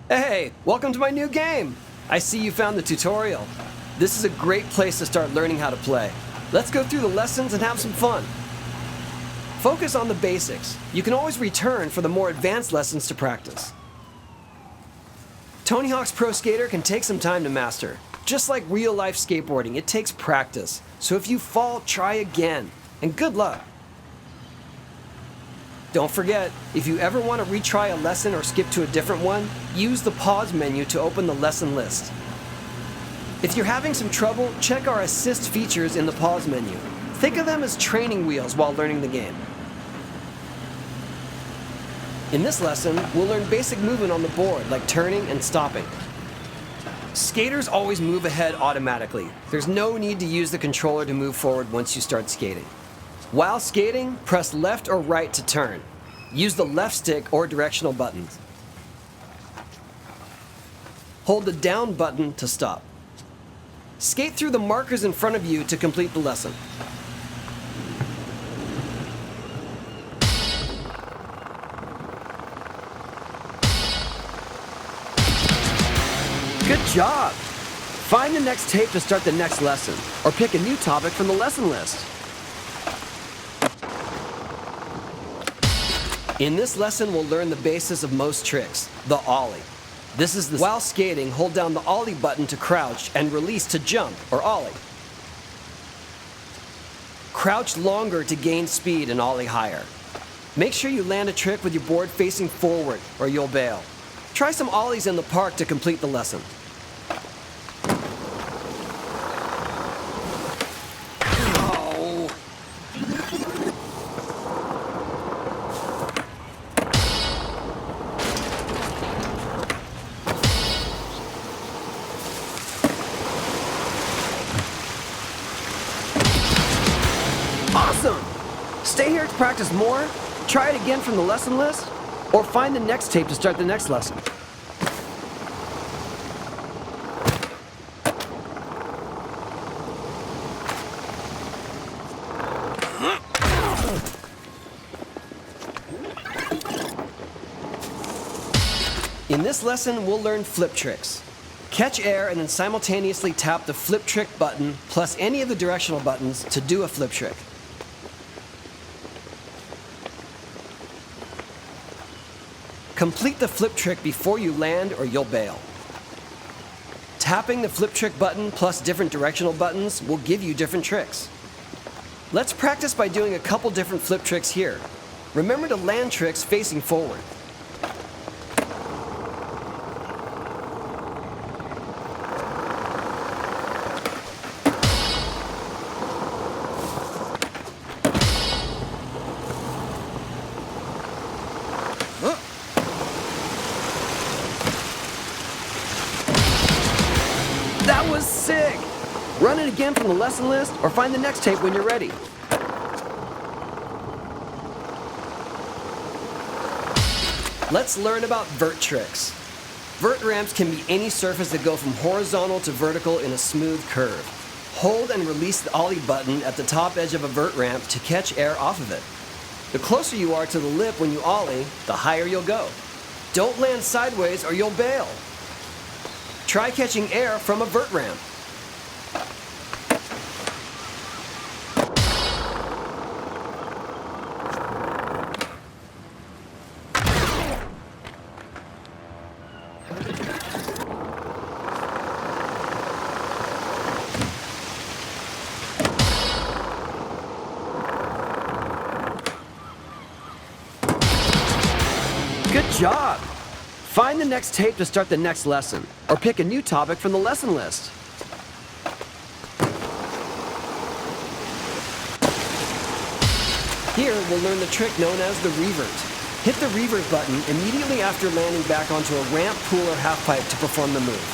Hey, welcome to my new game! I see you found the tutorial. This is a great place to start learning how to play. Let's go through the lessons and have some fun. Focus on the basics. You can always return for the more advanced lessons to practice. Tony Hawk's Pro Skater can take some time to master. Just like real-life skateboarding, it takes practice. So if you fall, try again. And good luck. Don't forget, if you ever want to retry a lesson or skip to a different one, use the pause menu to open the lesson list. If you're having some trouble, check our assist features in the pause menu. Think of them as training wheels while learning the game. In this lesson, we'll learn basic movement on the board, like turning and stopping. Skaters always move ahead automatically. There's no need to use the controller to move forward once you start skating. While skating, press left or right to turn. Use the left stick or directional buttons. Hold the down button to stop. Skate through the markers in front of you to complete the lesson. Good job! Find the next tape to start the next lesson, or pick a new topic from the lesson list. In this lesson, we'll learn the basis of most tricks, the ollie. While skating, hold down the ollie button to crouch and release to jump, or ollie. Crouch longer to gain speed and ollie higher. Make sure you land a trick with your board facing forward, or you'll bail. Try some ollies in the park to complete the lesson. Awesome! Stay here to practice more, try it again from the lesson list, or find the next tape to start the next lesson. In this lesson, we'll learn flip tricks. Catch air and then simultaneously tap the flip trick button plus any of the directional buttons to do a flip trick. Complete the flip trick before you land or you'll bail. Tapping the flip trick button plus different directional buttons will give you different tricks. Let's practice by doing a couple different flip tricks here. Remember to land tricks facing forward. That was sick! Run it again from the lesson list or find the next tape when you're ready. Let's learn about vert tricks. Vert ramps can be any surface that go from horizontal to vertical in a smooth curve. Hold and release the ollie button at the top edge of a vert ramp to catch air off of it. The closer you are to the lip when you ollie, the higher you'll go. Don't land sideways or you'll bail. Try catching air from a vert ramp. Good job! Find the next tape to start the next lesson, or pick a new topic from the lesson list. Here, we'll learn the trick known as the revert. Hit the revert button immediately after landing back onto a ramp, pool, or half-pipe to perform the move.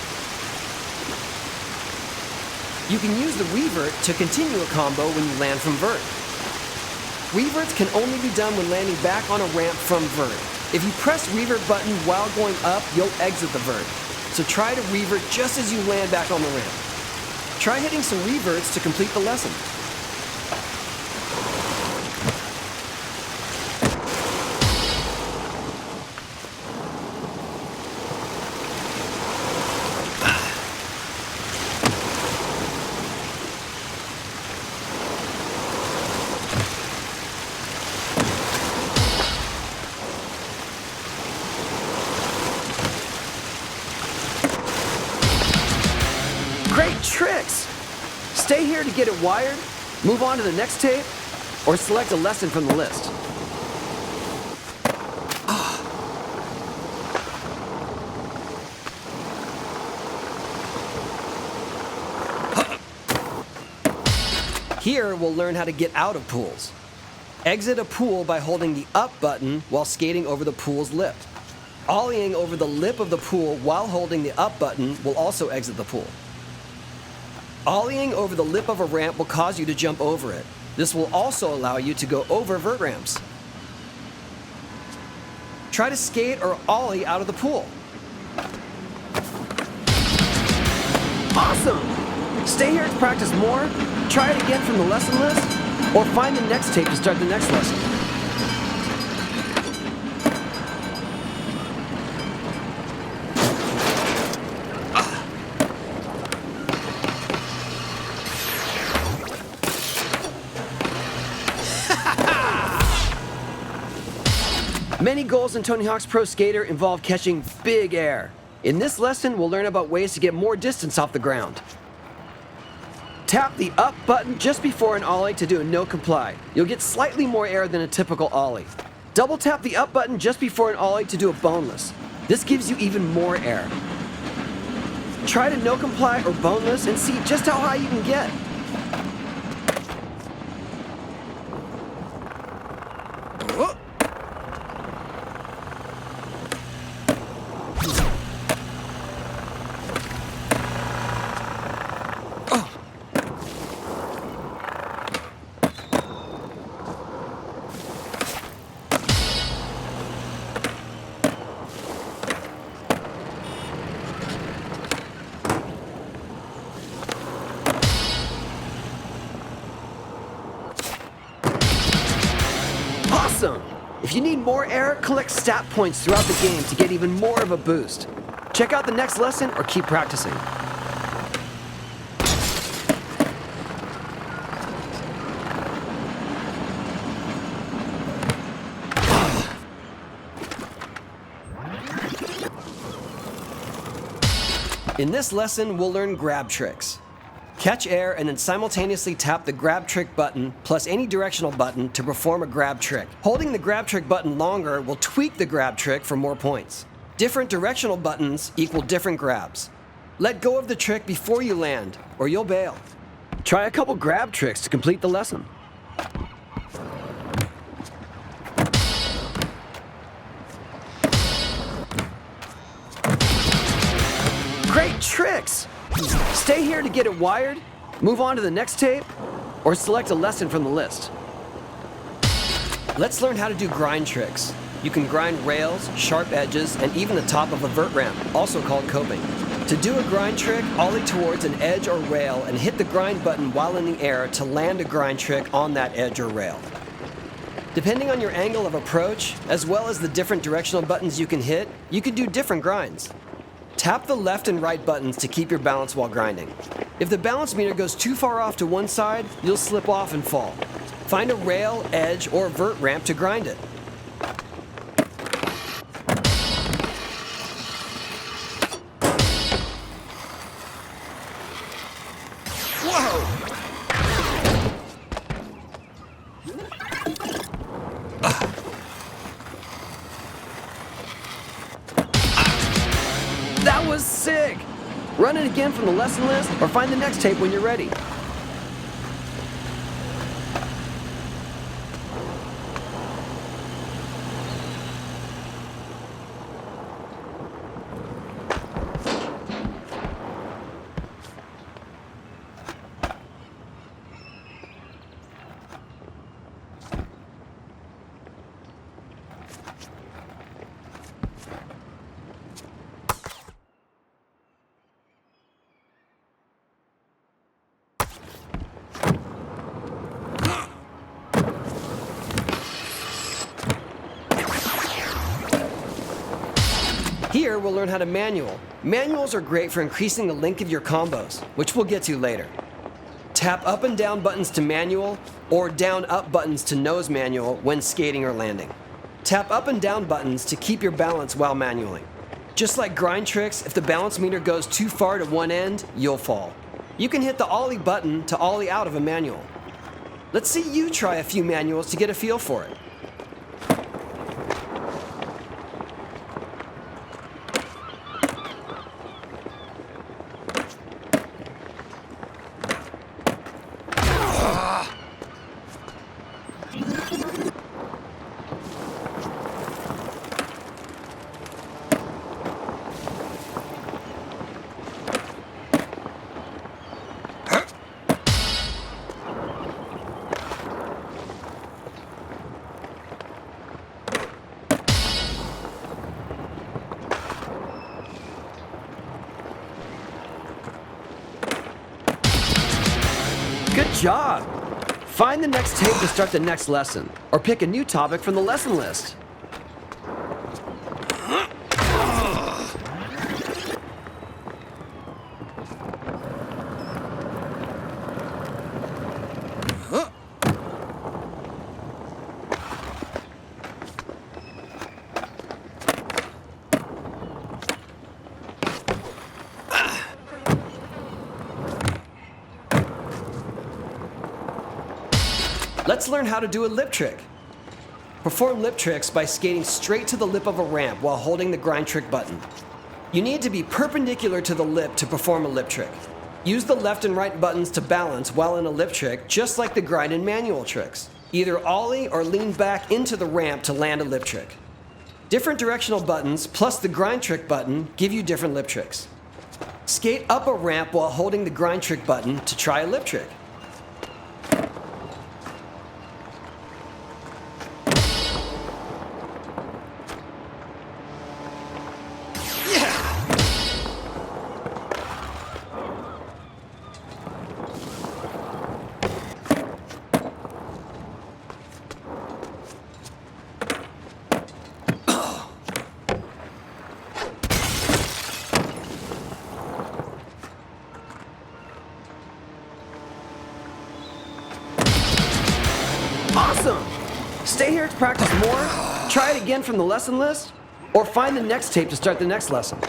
You can use the revert to continue a combo when you land from vert. Reverts can only be done when landing back on a ramp from vert. If you press revert button while going up, you'll exit the vert. So try to revert just as you land back on the ramp. Try hitting some reverts to complete the lesson. Great tricks! Stay here to get it wired, move on to the next tape, or select a lesson from the list. Here, we'll learn how to get out of pools. Exit a pool by holding the up button while skating over the pool's lip. Ollieing over the lip of the pool while holding the up button will also exit the pool. Ollieing over the lip of a ramp will cause you to jump over it. This will also allow you to go over vert ramps. Try to skate or ollie out of the pool. Awesome! Stay here to practice more, try it again from the lesson list, or find the next tape to start the next lesson. Many goals in Tony Hawk's Pro Skater involve catching big air. In this lesson, we'll learn about ways to get more distance off the ground. Tap the up button just before an ollie to do a no comply. You'll get slightly more air than a typical ollie. Double tap the up button just before an ollie to do a boneless. This gives you even more air. Try to no comply or boneless and see just how high you can get. Awesome! If you need more air, collect stat points throughout the game to get even more of a boost. Check out the next lesson or keep practicing. In this lesson, we'll learn grab tricks. Catch air and then simultaneously tap the grab trick button plus any directional button to perform a grab trick. Holding the grab trick button longer will tweak the grab trick for more points. Different directional buttons equal different grabs. Let go of the trick before you land, or you'll bail. Try a couple grab tricks to complete the lesson. Great tricks! Stay here to get it wired, move on to the next tape, or select a lesson from the list. Let's learn how to do grind tricks. You can grind rails, sharp edges, and even the top of a vert ramp, also called coping. To do a grind trick, ollie towards an edge or rail and hit the grind button while in the air to land a grind trick on that edge or rail. Depending on your angle of approach, as well as the different directional buttons you can hit, you can do different grinds. Tap the left and right buttons to keep your balance while grinding. If the balance meter goes too far off to one side, you'll slip off and fall. Find a rail, edge, or vert ramp to grind it. Whoa! That was sick! Run it again from the lesson list or find the next tape when you're ready. Here, we'll learn how to manual. Manuals are great for increasing the length of your combos, which we'll get to later. Tap up and down buttons to manual, or down up buttons to nose manual when skating or landing. Tap up and down buttons to keep your balance while manualing. Just like grind tricks, if the balance meter goes too far to one end, you'll fall. You can hit the ollie button to ollie out of a manual. Let's see you try a few manuals to get a feel for it. Good job! Find the next tape to start the next lesson, or pick a new topic from the lesson list. Let's learn how to do a lip trick. Perform lip tricks by skating straight to the lip of a ramp while holding the grind trick button. You need to be perpendicular to the lip to perform a lip trick. Use the left and right buttons to balance while in a lip trick, just like the grind and manual tricks. Either ollie or lean back into the ramp to land a lip trick. Different directional buttons plus the grind trick button give you different lip tricks. Skate up a ramp while holding the grind trick button to try a lip trick. Awesome! Stay here to practice more, try it again from the lesson list, or find the next tape to start the next lesson.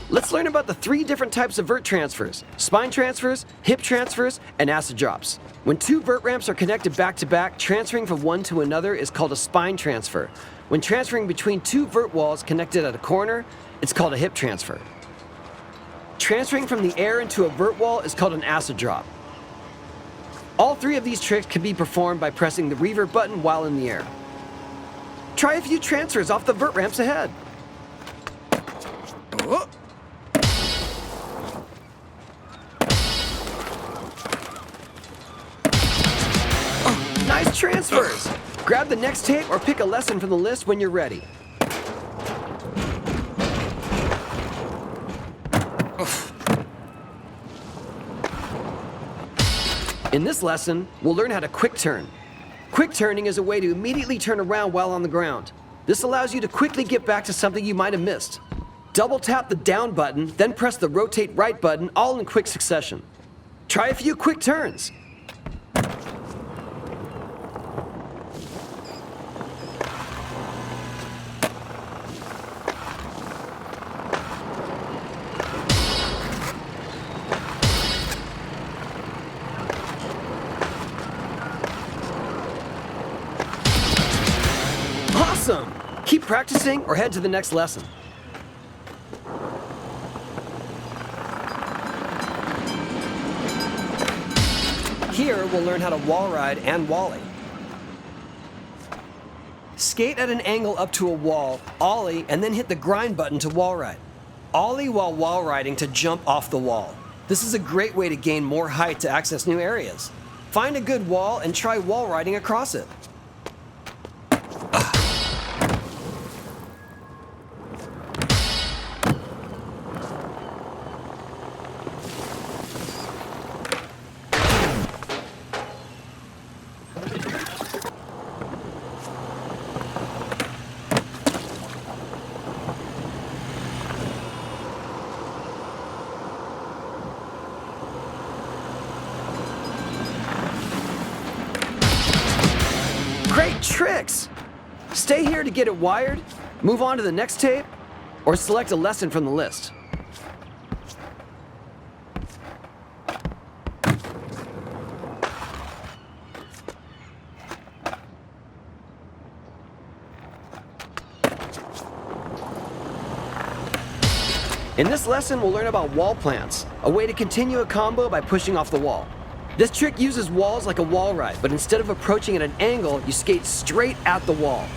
Let's learn about the 3 different types of vert transfers: spine transfers, hip transfers, and acid drops. When 2 vert ramps are connected back to back, transferring from one to another is called a spine transfer. When transferring between 2 vert walls connected at a corner, it's called a hip transfer. Transferring from the air into a vert wall is called an acid drop. All 3 of these tricks can be performed by pressing the revert button while in the air. Try a few transfers off the vert ramps ahead. Nice transfers! Grab the next tape or pick a lesson from the list when you're ready. In this lesson, we'll learn how to quick turn. Quick turning is a way to immediately turn around while on the ground. This allows you to quickly get back to something you might have missed. Double tap the down button, then press the rotate right button, all in quick succession. Try a few quick turns. Awesome! Keep practicing or head to the next lesson. Here, we'll learn how to wall ride and wally. Skate at an angle up to a wall, ollie, and then hit the grind button to wall ride. Ollie while wall riding to jump off the wall. This is a great way to gain more height to access new areas. Find a good wall and try wall riding across it. Great tricks! Stay here to get it wired, move on to the next tape, or select a lesson from the list. In this lesson, we'll learn about wall plants, a way to continue a combo by pushing off the wall. This trick uses walls like a wall ride, but instead of approaching at an angle, you skate straight at the wall.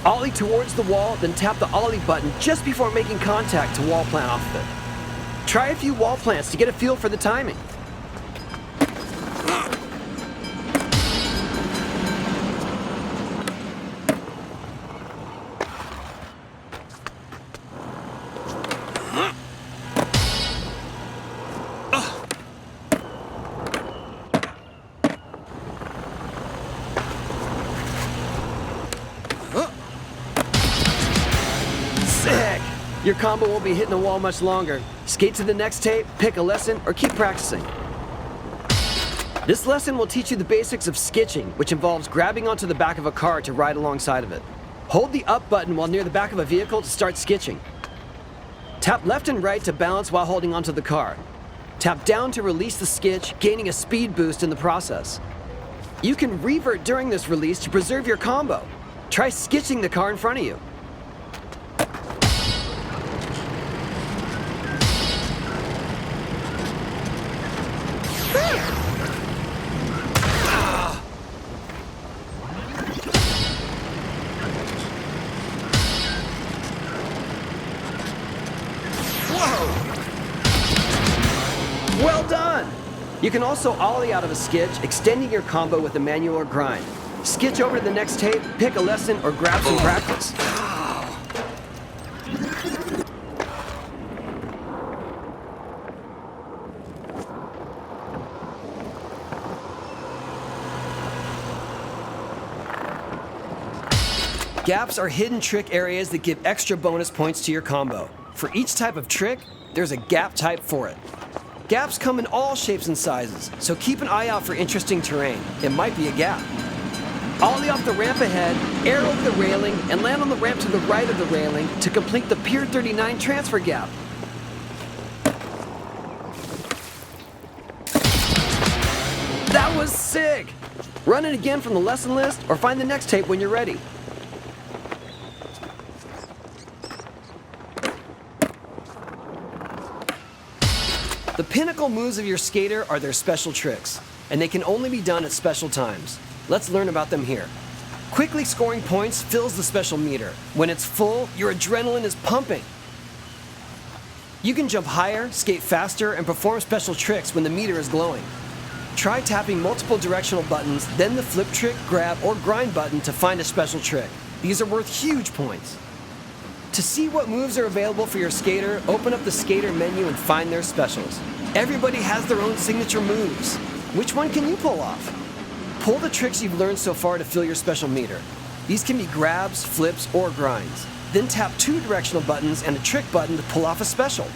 Ollie towards the wall, then tap the ollie button just before making contact to wall plant off of it. Try a few wall plants to get a feel for the timing. Sick! Your combo won't be hitting the wall much longer. Skate to the next tape, pick a lesson, or keep practicing. This lesson will teach you the basics of skitching, which involves grabbing onto the back of a car to ride alongside of it. Hold the up button while near the back of a vehicle to start skitching. Tap left and right to balance while holding onto the car. Tap down to release the skitch, gaining a speed boost in the process. You can revert during this release to preserve your combo. Try skitching the car in front of you. Well done! You can also ollie out of a skitch, extending your combo with a manual or grind. Skitch over to the next tape, pick a lesson, or grab some practice. Gaps are hidden trick areas that give extra bonus points to your combo. For each type of trick, there's a gap type for it. Gaps come in all shapes and sizes, so keep an eye out for interesting terrain. It might be a gap. Ollie off the ramp ahead, air over the railing, and land on the ramp to the right of the railing to complete the Pier 39 transfer gap. That was sick! Run it again from the lesson list or find the next tape when you're ready. The pinnacle moves of your skater are their special tricks, and they can only be done at special times. Let's learn about them here. Quickly scoring points fills the special meter. When it's full, your adrenaline is pumping. You can jump higher, skate faster, and perform special tricks when the meter is glowing. Try tapping multiple directional buttons, then the flip trick, grab, or grind button to find a special trick. These are worth huge points. To see what moves are available for your skater, open up the skater menu and find their specials. Everybody has their own signature moves. Which one can you pull off? Pull the tricks you've learned so far to fill your special meter. These can be grabs, flips, or grinds. Then tap 2 directional buttons and a trick button to pull off a special.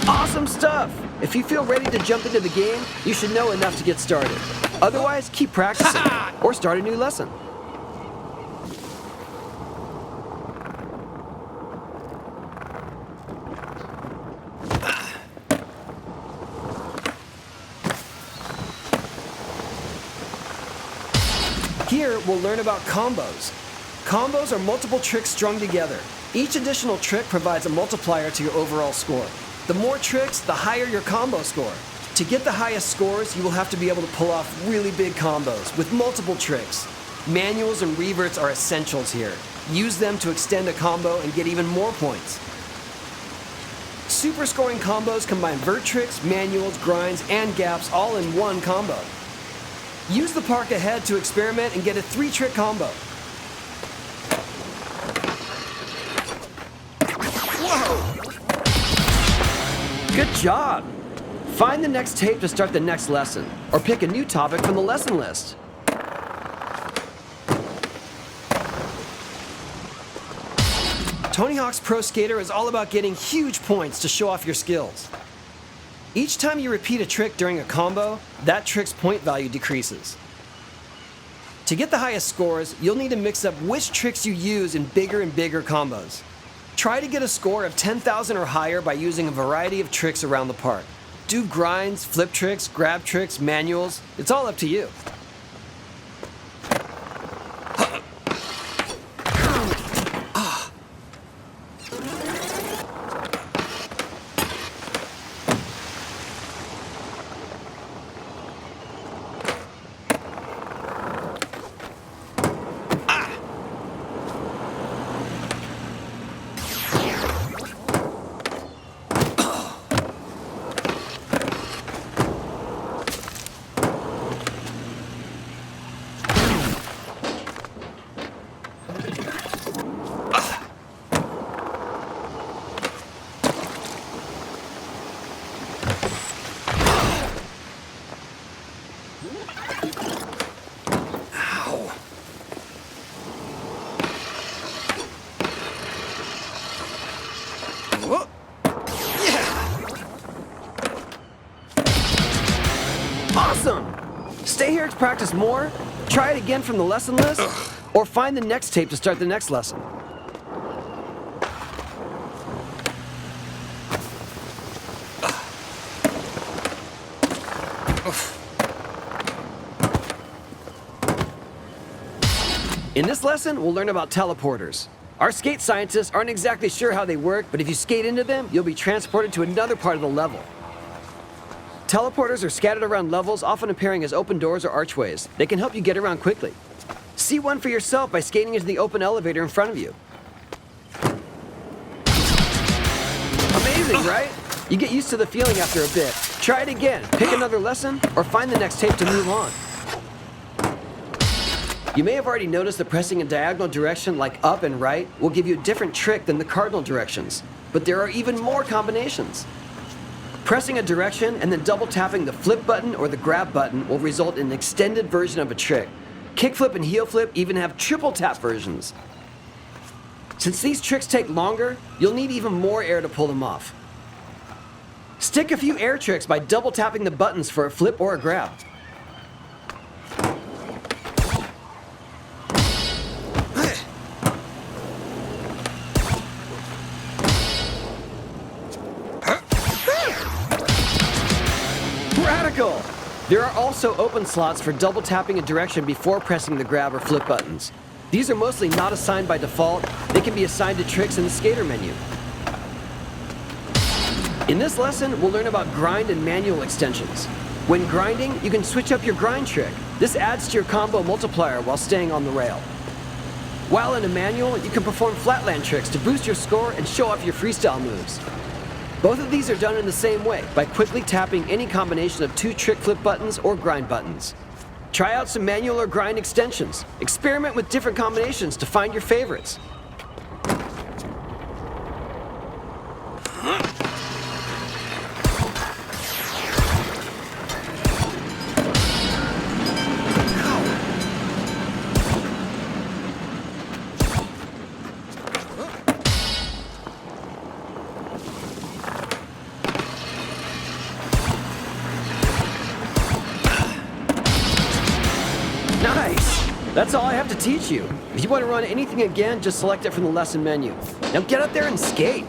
Awesome stuff! If you feel ready to jump into the game, you should know enough to get started. Otherwise, keep practicing, or start a new lesson. Here, we'll learn about combos. Combos are multiple tricks strung together. Each additional trick provides a multiplier to your overall score. The more tricks, the higher your combo score. To get the highest scores, you will have to be able to pull off really big combos with multiple tricks. Manuals and reverts are essentials here. Use them to extend a combo and get even more points. Super scoring combos combine vert tricks, manuals, grinds, and gaps all in one combo. Use the park ahead to experiment and get a 3-trick combo. Whoa! Good job! Find the next tape to start the next lesson, or pick a new topic from the lesson list. Tony Hawk's Pro Skater is all about getting huge points to show off your skills. Each time you repeat a trick during a combo, that trick's point value decreases. To get the highest scores, you'll need to mix up which tricks you use in bigger and bigger combos. Try to get a score of 10,000 or higher by using a variety of tricks around the park. Do grinds, flip tricks, grab tricks, manuals. It's all up to you. Awesome! Stay here to practice more, try it again from the lesson list, or find the next tape to start the next lesson. In this lesson, we'll learn about teleporters. Our skate scientists aren't exactly sure how they work, but if you skate into them, you'll be transported to another part of the level. Teleporters are scattered around levels, often appearing as open doors or archways. They can help you get around quickly. See one for yourself by skating into the open elevator in front of you. Amazing, right? You get used to the feeling after a bit. Try it again, pick another lesson, or find the next tape to move on. You may have already noticed that pressing a diagonal direction like up and right will give you a different trick than the cardinal directions, but there are even more combinations. Pressing a direction and then double tapping the flip button or the grab button will result in an extended version of a trick. Kickflip and heel flip even have triple tap versions. Since these tricks take longer, you'll need even more air to pull them off. Stick a few air tricks by double tapping the buttons for a flip or a grab. Radical! There are also open slots for double tapping a direction before pressing the grab or flip buttons. These are mostly not assigned by default. They can be assigned to tricks in the skater menu. In this lesson, we'll learn about grind and manual extensions. When grinding, you can switch up your grind trick. This adds to your combo multiplier while staying on the rail. While in a manual, you can perform flatland tricks to boost your score and show off your freestyle moves. Both of these are done in the same way, by quickly tapping any combination of 2 trick flip buttons or grind buttons. Try out some manual or grind extensions. Experiment with different combinations to find your favorites. Nice! That's all I have to teach you. If you want to run anything again, just select it from the lesson menu. Now get out there and skate!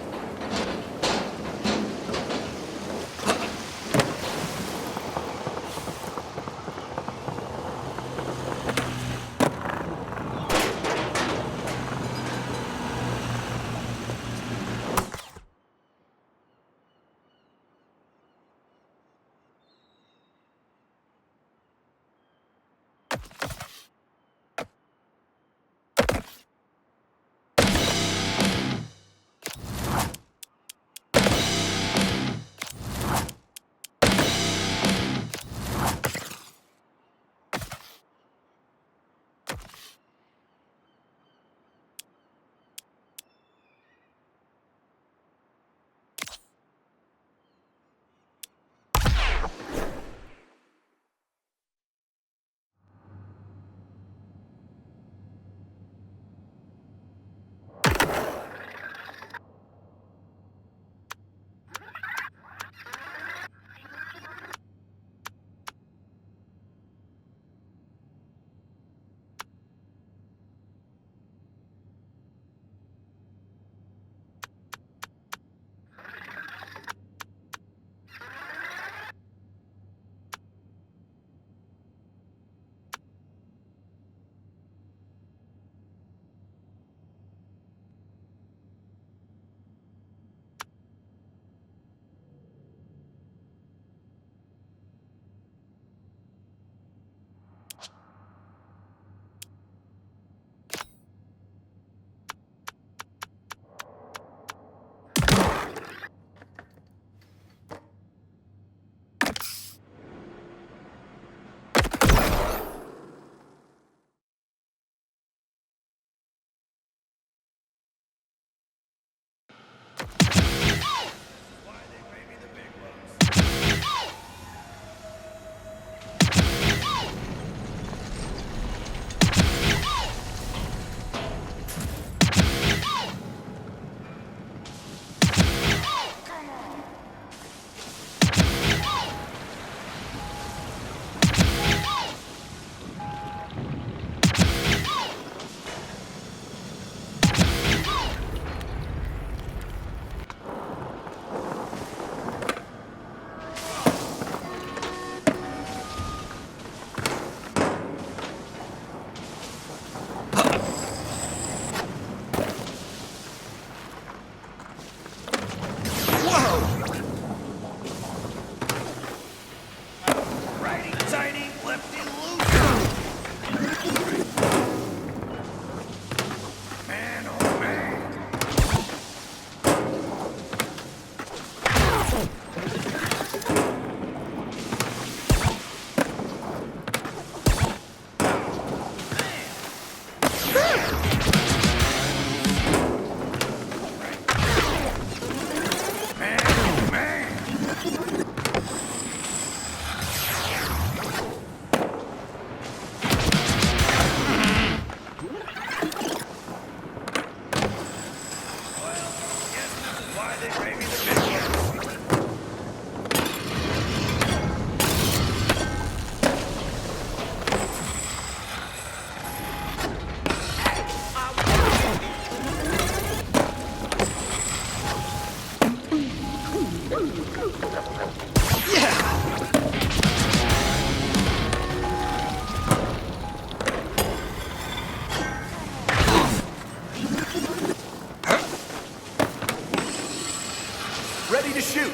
Ready to shoot.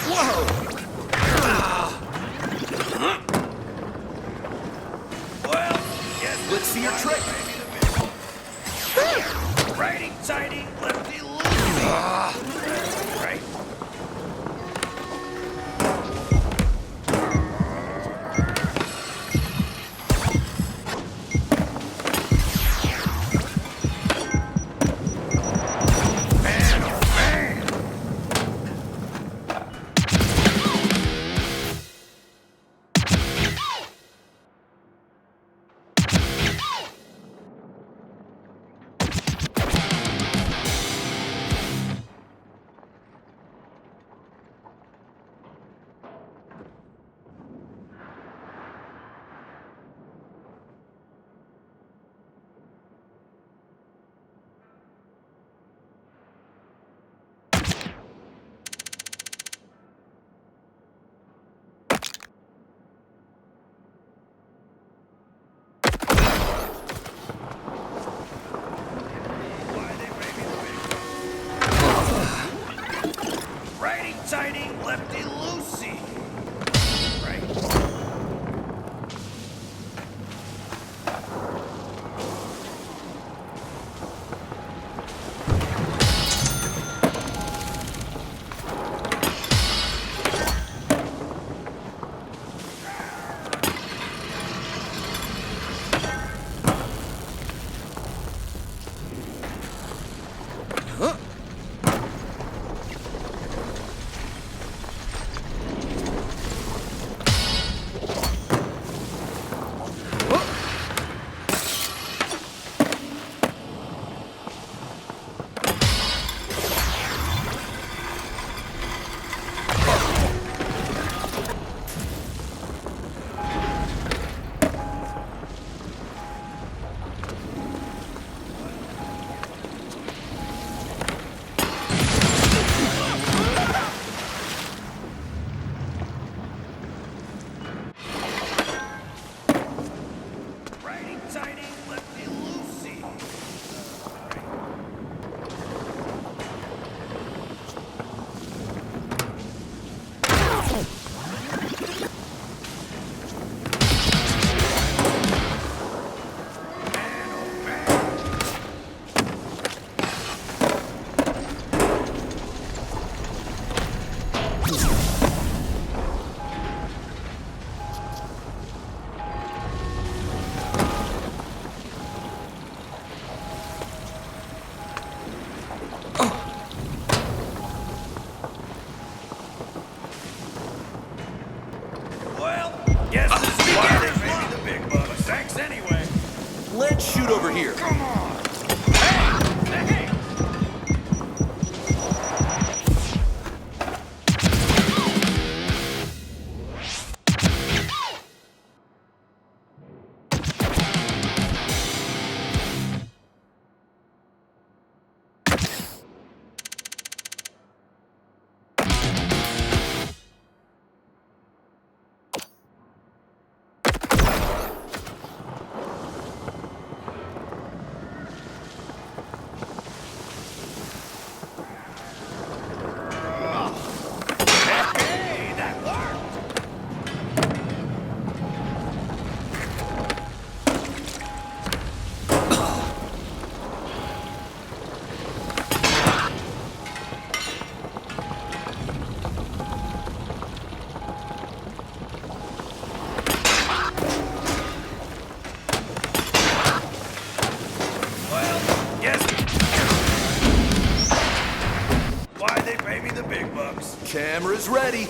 Whoa! Well, yes, let's see your trick. Righty, tighty, lefty, loosey. Right. exciting, lefty-loosey. Guess this is why they pay me the big bucks. Thanks anyway. Let's shoot over here. Come on. Hey! Hey! Hey, that worked! Well, guess why they pay me the big bucks. Camera's ready.